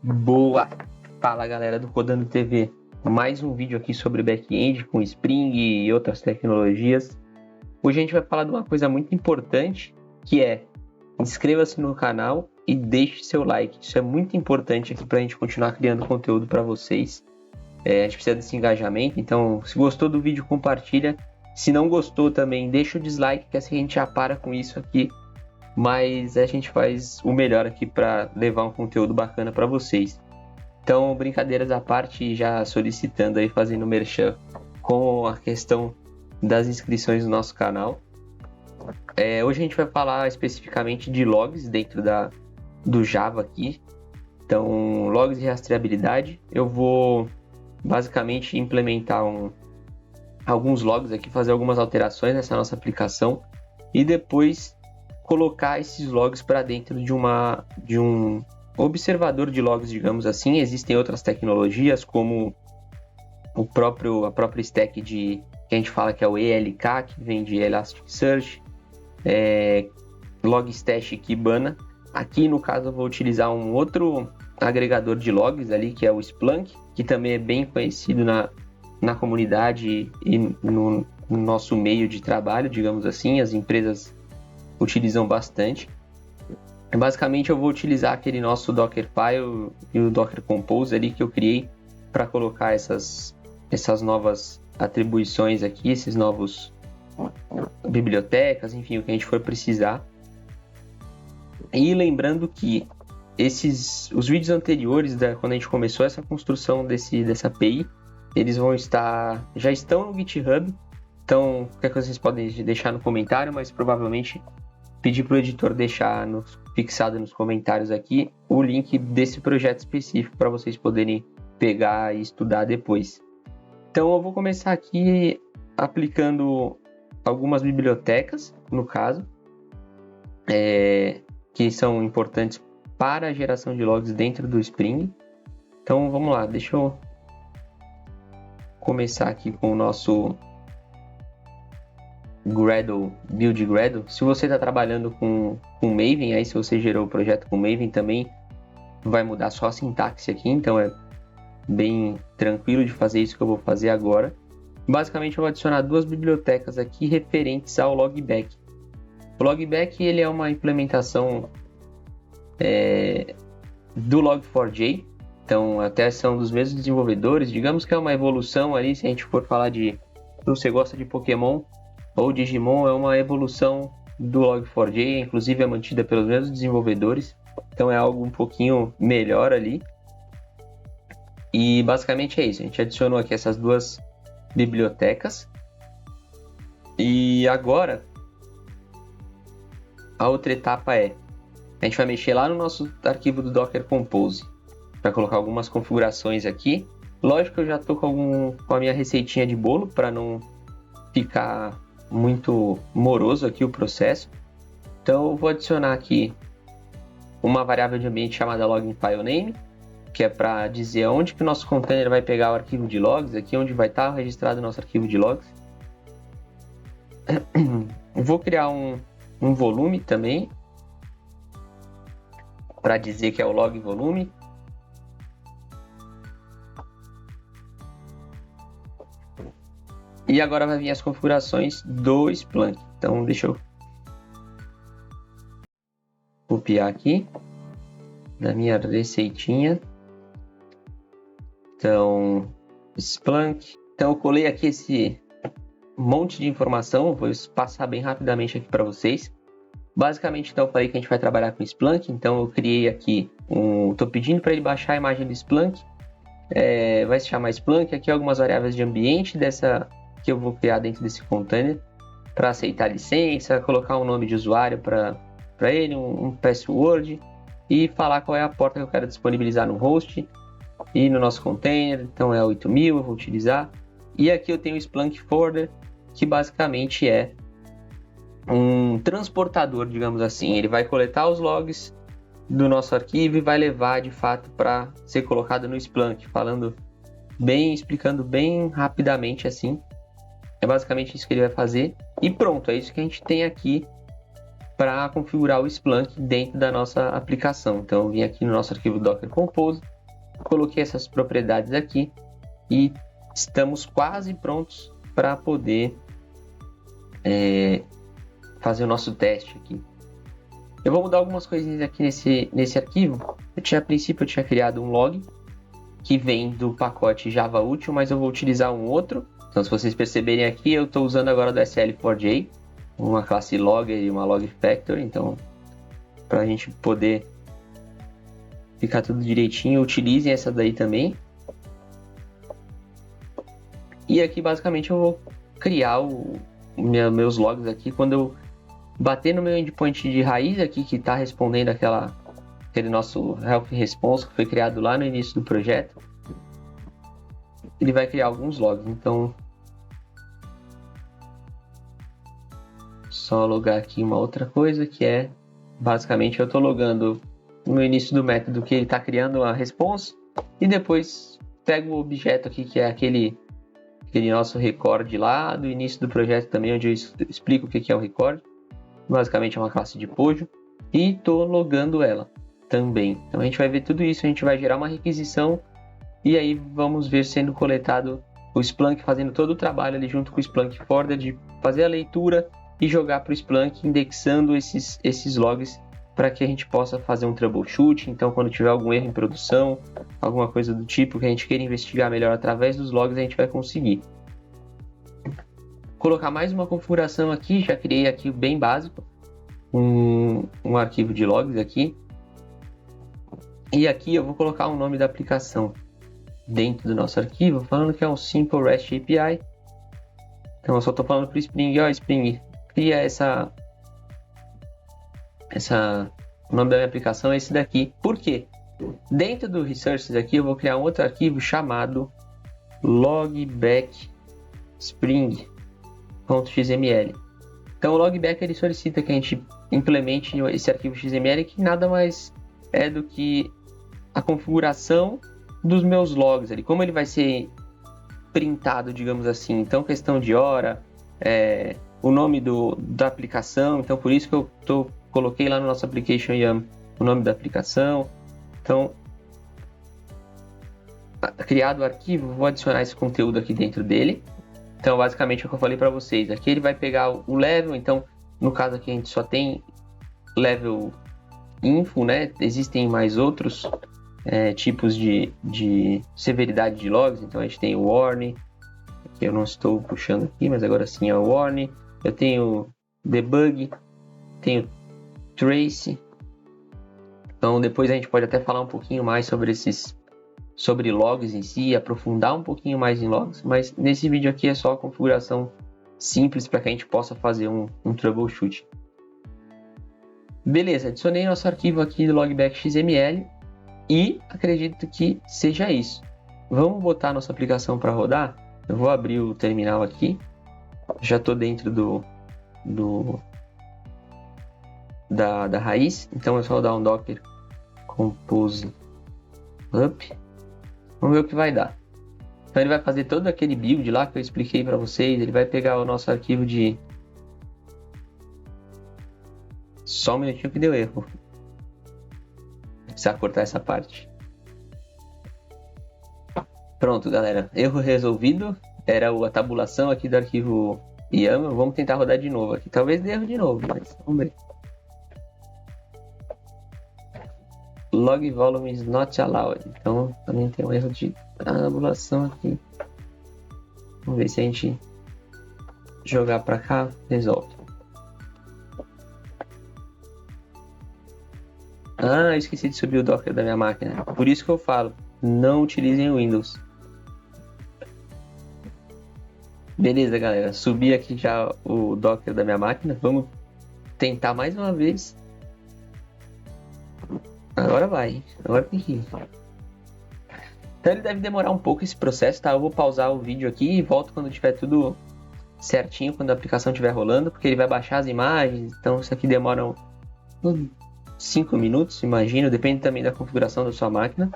Boa! Fala galera do Rodando TV, mais um vídeo aqui sobre back-end com Spring e outras tecnologias. Hoje a gente vai falar de uma coisa muito importante, que é inscreva-se no canal e deixe seu like. Isso é muito importante aqui para a gente continuar criando conteúdo para vocês. A gente precisa desse engajamento, então se gostou do vídeo, compartilha. Se não gostou também, deixa o dislike, que assim a gente já para com isso aqui. Mas a gente faz o melhor aqui para levar um conteúdo bacana para vocês. Então, brincadeiras à parte, já solicitando aí, fazendo merchan com a questão das inscrições no nosso canal. Hoje a gente vai falar especificamente de logs dentro do Java aqui. Então, logs de rastreabilidade. Eu vou basicamente implementar alguns logs aqui, fazer algumas alterações nessa nossa aplicação e depois colocar esses logs para dentro de um observador de logs, digamos assim. Existem outras tecnologias, como a própria stack que a gente fala que é o ELK, que vem de Elasticsearch, Logstash e Kibana. Aqui, no caso, eu vou utilizar um outro agregador de logs ali, que é o Splunk, que também é bem conhecido na comunidade e no nosso meio de trabalho, digamos assim. As empresas utilizam bastante. Basicamente eu vou utilizar aquele nosso Dockerfile e o Docker Compose ali que eu criei para colocar essas novas atribuições aqui, esses novos bibliotecas, enfim, o que a gente for precisar. E lembrando que os vídeos anteriores, quando a gente começou essa construção dessa API, eles já estão no GitHub. Então, qualquer coisa vocês podem deixar no comentário, mas provavelmente pedir para o editor deixar fixado nos comentários aqui o link desse projeto específico para vocês poderem pegar e estudar depois. Então eu vou começar aqui aplicando algumas bibliotecas, no caso, que são importantes para a geração de logs dentro do Spring. Então vamos lá, deixa eu começar aqui com o nosso Gradle, Build Gradle. Se você está trabalhando com Maven, aí se você gerou o projeto com Maven também vai mudar só a sintaxe aqui, então é bem tranquilo de fazer isso que eu vou fazer agora. Basicamente eu vou adicionar duas bibliotecas aqui referentes ao Logback. O Logback ele é uma implementação do Log4j, então até são dos mesmos desenvolvedores, digamos que é uma evolução ali. Se a gente for falar se você gosta de Pokémon ou Digimon, é uma evolução do Log4j, inclusive é mantida pelos mesmos desenvolvedores, então é algo um pouquinho melhor ali. E basicamente é isso, a gente adicionou aqui essas duas bibliotecas. E agora, a outra etapa a gente vai mexer lá no nosso arquivo do Docker Compose, para colocar algumas configurações aqui. Lógico que eu já estou com a minha receitinha de bolo, para não ficar muito moroso aqui o processo. Então eu vou adicionar aqui uma variável de ambiente chamada loginFileName, que é para dizer onde que o nosso container vai pegar o arquivo de logs, aqui onde vai estar registrado o nosso arquivo de logs. Eu vou criar um volume também, para dizer que é o log volume. E agora vai vir as configurações do Splunk. Então deixa eu copiar aqui da minha receitinha. Então, Splunk. Então eu colei aqui esse monte de informação, vou passar bem rapidamente aqui para vocês. Basicamente, então eu falei que a gente vai trabalhar com Splunk, então eu criei aqui estou pedindo para ele baixar a imagem do Splunk. Vai se chamar Splunk, aqui algumas variáveis de ambiente que eu vou criar dentro desse container para aceitar licença, colocar um nome de usuário para ele, um password e falar qual é a porta que eu quero disponibilizar no host e no nosso container. Então é 8000 eu vou utilizar. E aqui eu tenho o Splunk Forwarder, que basicamente é um transportador, digamos assim. Ele vai coletar os logs do nosso arquivo e vai levar de fato para ser colocado no Splunk, explicando bem rapidamente assim. É basicamente isso que ele vai fazer e pronto, é isso que a gente tem aqui para configurar o Splunk dentro da nossa aplicação. Então eu vim aqui no nosso arquivo Docker Compose, coloquei essas propriedades aqui e estamos quase prontos para poder fazer o nosso teste aqui. Eu vou mudar algumas coisinhas aqui nesse arquivo. A princípio eu tinha criado um log que vem do pacote Java Util, mas eu vou utilizar um outro. Então, se vocês perceberem aqui, eu estou usando agora do SL4J, uma classe logger e uma log factor. Então, para a gente poder ficar tudo direitinho, utilizem essa daí também. E aqui, basicamente, eu vou criar meus logs aqui. Quando eu bater no meu endpoint de raiz aqui, que está respondendo aquele nosso help response que foi criado lá no início do projeto, ele vai criar alguns logs. Então, só logar aqui uma outra coisa, que é, basicamente, eu estou logando no início do método que ele está criando a response, e depois pego o objeto aqui, que é aquele nosso record lá do início do projeto também, onde eu explico o que é o record. Basicamente é uma classe de Pojo, e estou logando ela também. Então a gente vai ver tudo isso, a gente vai gerar uma requisição, e aí vamos ver sendo coletado o Splunk fazendo todo o trabalho ali junto com o Splunk Forward, de fazer a leitura e jogar para o Splunk, indexando esses logs para que a gente possa fazer um troubleshoot. Então, quando tiver algum erro em produção, alguma coisa do tipo que a gente queira investigar melhor através dos logs, a gente vai conseguir. Colocar mais uma configuração aqui, já criei aqui bem básico, um arquivo de logs aqui. E aqui eu vou colocar o nome da aplicação dentro do nosso arquivo, falando que é um Simple REST API. Então eu só estou falando para o Spring, ó, Spring, cria o nome da minha aplicação é esse daqui. Por quê? Dentro do Resources aqui eu vou criar um outro arquivo chamado logback_spring.xml. Então o logback ele solicita que a gente implemente esse arquivo XML, que nada mais é do que a configuração dos meus logs ali, como ele vai ser printado, digamos assim. Então, questão de hora, o nome da aplicação. Então, por isso que eu coloquei lá no nosso application YAM o nome da aplicação. Então, criado o arquivo, vou adicionar esse conteúdo aqui dentro dele. Então, basicamente, é o que eu falei para vocês. Aqui ele vai pegar o level. Então, no caso aqui, a gente só tem level info, né? Existem mais outros tipos de severidade de logs. Então, a gente tem o warning, que eu não estou puxando aqui, mas agora sim é o warning. Eu tenho debug, tenho trace. Então, depois a gente pode até falar um pouquinho mais sobre logs em si, aprofundar um pouquinho mais em logs, mas nesse vídeo aqui é só a configuração simples para que a gente possa fazer um troubleshoot. Beleza, adicionei nosso arquivo aqui do logback.xml e acredito que seja isso. Vamos botar nossa aplicação para rodar? Eu vou abrir o terminal aqui, já estou dentro da raiz, então é só dar um docker compose up. Vamos ver o que vai dar. Então ele vai fazer todo aquele build lá que eu expliquei para vocês. Ele vai pegar o nosso arquivo de... Só um minutinho que deu erro. Precisa cortar essa parte. Pronto, galera. Erro resolvido. Era a tabulação aqui do arquivo YAML. Vamos tentar rodar de novo aqui. Talvez dê erro de novo, mas vamos ver. Log volume is not allowed. Então também tem um erro de tabulação aqui. Vamos ver se a gente jogar para cá, resolve. Ah, eu esqueci de subir o Docker da minha máquina. Por isso que eu falo, não utilizem o Windows. Beleza, galera. Subi aqui já o Docker da minha máquina. Vamos tentar mais uma vez. Agora vai. Agora tem que ir. Então ele deve demorar um pouco esse processo, tá? Eu vou pausar o vídeo aqui e volto quando tiver tudo certinho, quando a aplicação estiver rolando, porque ele vai baixar as imagens. Então isso aqui demora 5 minutos, imagino. Depende também da configuração da sua máquina.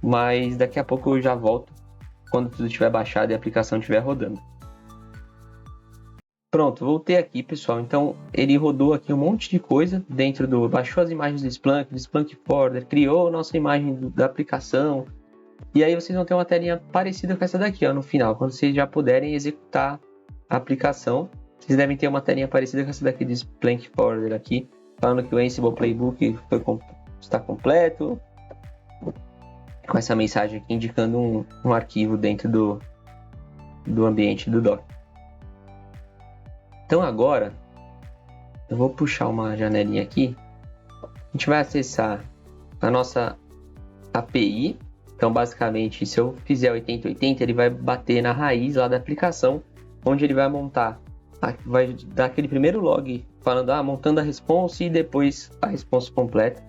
Mas daqui a pouco eu já volto quando tudo estiver baixado e a aplicação estiver rodando. Pronto, voltei aqui, pessoal. Então, ele rodou aqui um monte de coisa dentro baixou as imagens do Splunk Forwarder, criou a nossa imagem da aplicação, E aí vocês vão ter uma telinha parecida com essa daqui, ó, no final, quando vocês já puderem executar a aplicação. Vocês devem ter uma telinha parecida com essa daqui de Splunk Forwarder aqui, falando que o Ansible Playbook está completo, com essa mensagem aqui indicando um arquivo dentro do ambiente do Docker. Então agora, eu vou puxar uma janelinha aqui, a gente vai acessar a nossa API. Então basicamente, se eu fizer 8080, ele vai bater na raiz lá da aplicação, onde ele vai montar, vai dar aquele primeiro log falando, montando a response e depois a response completa.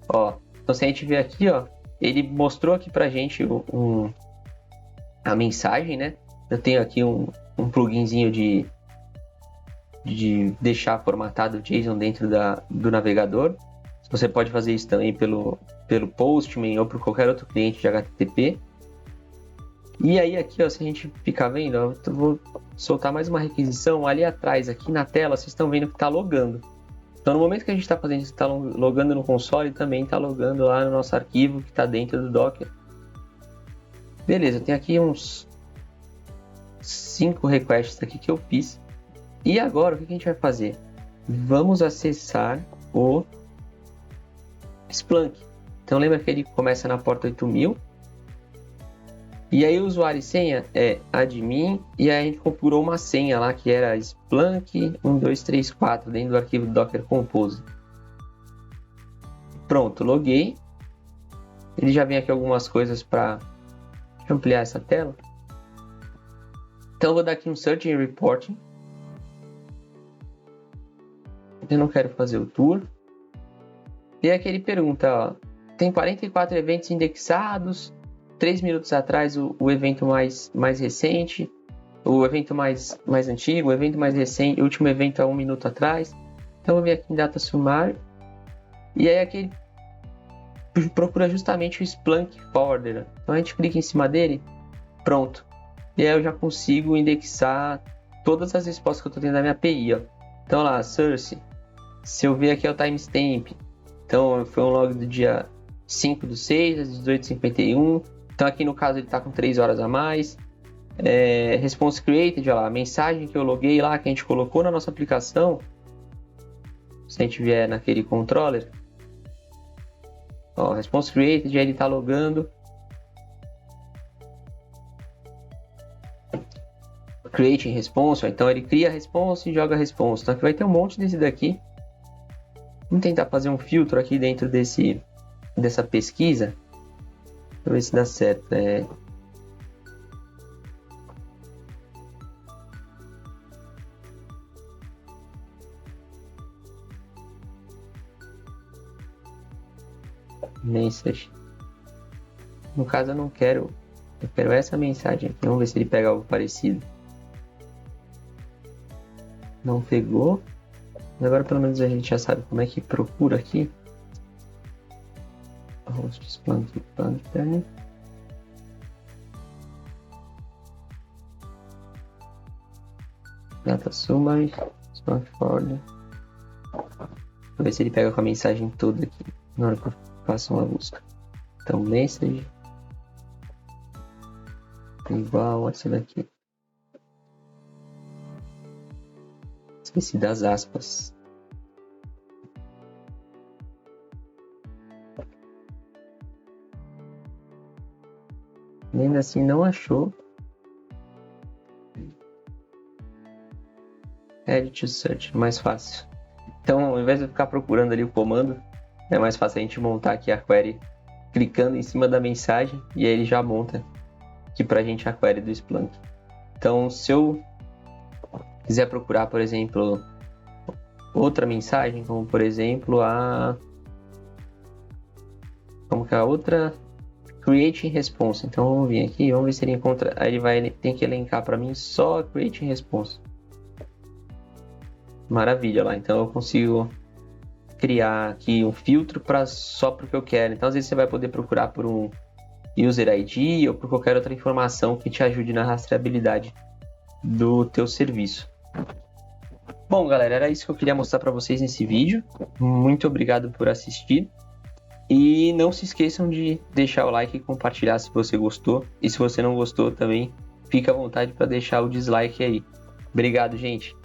Ó, então se a gente ver aqui, ó, ele mostrou aqui pra gente a mensagem, né? Eu tenho aqui um pluginzinho de deixar formatado o JSON dentro do navegador. Você pode fazer isso também pelo Postman ou por qualquer outro cliente de HTTP. E aí aqui, ó, se a gente ficar vendo, ó, eu vou soltar mais uma requisição ali atrás, aqui na tela, vocês estão vendo que está logando. Então no momento que a gente está fazendo isso, está logando no console, também está logando lá no nosso arquivo que está dentro do Docker. Beleza, tem aqui uns 5 requests aqui que eu fiz. E agora, o que a gente vai fazer? Vamos acessar o Splunk. Então lembra que ele começa na porta 8000. E aí o usuário e senha é admin. E aí a gente configurou uma senha lá que era Splunk 1234 dentro do arquivo Docker Compose. Pronto, loguei. Ele já vem aqui algumas coisas para ampliar essa tela. Então eu vou dar aqui um Search and Reporting. Eu não quero fazer o tour. E aqui ele pergunta, ó, tem 44 eventos indexados, 3 minutos atrás o evento mais recente, o evento mais antigo, o evento mais recente, o último evento há 1 minuto atrás. Então eu vou vir aqui em Data Summary. E aí aqui ele procura justamente o Splunk Forwarder. Então a gente clica em cima dele, pronto. E aí eu já consigo indexar todas as respostas que eu estou tendo na minha API, ó. Então lá, source. Se eu ver aqui é o timestamp, então foi um log do dia 5/6, às 18h51. Então aqui no caso ele está com 3 horas a mais. Response created, olha lá, a mensagem que eu loguei lá, que a gente colocou na nossa aplicação. Se a gente vier naquele controller, ó, response created, aí ele está logando. Creating response, ó, então ele cria a response e joga a response. Então aqui vai ter um monte desse daqui. Vamos tentar fazer um filtro aqui dentro dessa pesquisa. Para ver se dá certo. Message. No caso eu quero essa mensagem aqui. Vamos ver se ele pega algo parecido. Não pegou. Agora pelo menos a gente já sabe como é que procura aqui. Host Splunk Pattern. Data Summary. Splunk Forwarder. Vou ver se ele pega com a mensagem toda aqui na hora que eu faço uma busca. Então message igual a essa daqui. Esqueci das aspas. Ainda assim não achou. Add to search, mais fácil. Então, ao invés de eu ficar procurando ali o comando, é mais fácil a gente montar aqui a query clicando em cima da mensagem e aí ele já monta aqui pra gente a query do Splunk. Então, se eu quiser procurar, por exemplo, outra mensagem, como por exemplo como que é a outra? Create Response. Então vamos vir aqui, vamos ver se ele encontra. Aí ele tem que elencar para mim só Create Response. Maravilha lá. Então eu consigo criar aqui um filtro só para o que eu quero. Então às vezes você vai poder procurar por um User ID ou por qualquer outra informação que te ajude na rastreabilidade do teu serviço. Bom, galera, era isso que eu queria mostrar para vocês nesse vídeo. Muito obrigado por assistir. E não se esqueçam de deixar o like e compartilhar se você gostou. E se você não gostou também, fica à vontade para deixar o dislike aí. Obrigado, gente.